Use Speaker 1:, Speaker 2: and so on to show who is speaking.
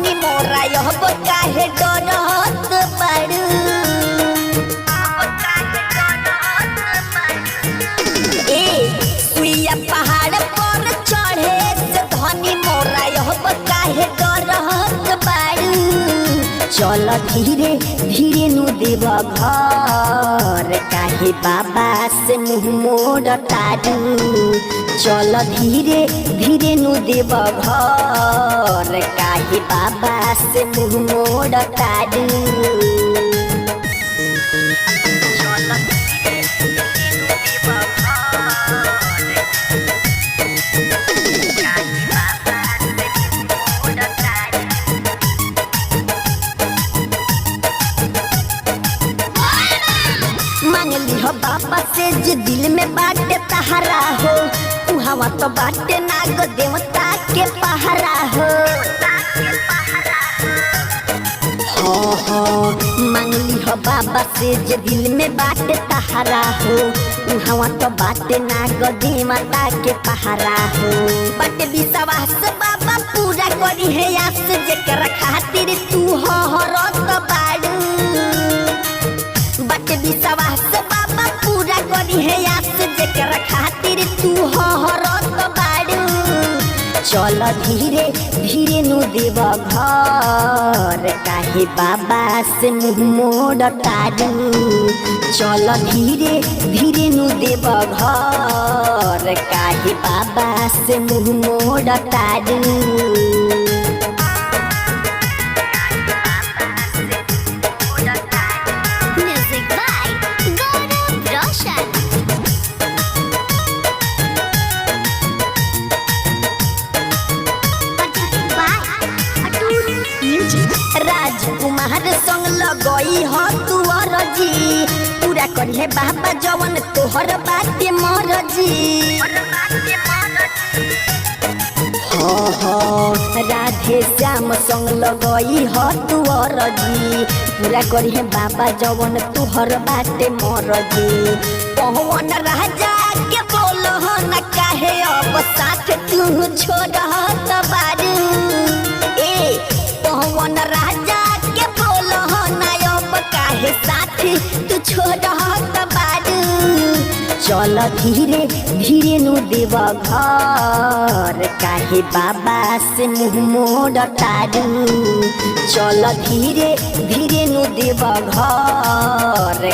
Speaker 1: धनी मोरा यह काहे डरत बाड़ू ए सुइया पहाड़ पर चढ़े से धनी मोरा यह काहे डरत बाड़ू चल धीरे धीरे नु देव घर काहे बाबा से मुँह मोड़ तारू चल धीरे धीरे नु देव घर काहे बाबा से मुँह मोड़ तारू मांगली हो बाबा से जे दिल में बाटे तहरा हो उहावा तो बाटे नाग देवता के पहरा हो मांगली हो बाबा से जे दिल में बाटे तहरा हो उहावा तो बाटे नाग देवता के पहरा हो बाटे विश्वास बाबा पूरा करी है आस जेकर खातिर तू हरत बाड़ू बाटे विश्वास बाबा पूरा करी है आस जेकर खातिर तू हरत बाड़ू चल धीरे धीरे नु देव घर काहे बाबा से मुँह मोड़ तारू चल धीरे धीरे नु देव घर काहे बाबा से मुँह मोड़ तारू राजकुमार संग लगई हो तू अरजी पूरा करी है बाबा जवन तोहर बाटे मरजी राधे श्याम संग लगई हो तू अरजी पूरा करी है बाबा जवन तोहर बाटे मरजी पवन राजा के बोल न काहे अब साथ तू छोड़त बारू ए पवन राजा के बोल नायब काहे साथी तू छोड़त बारू चल धीरे धीरे नु देव घर काहे बाबा से मुँह मोड़ तारू चल धीरे धीरे नु देव घर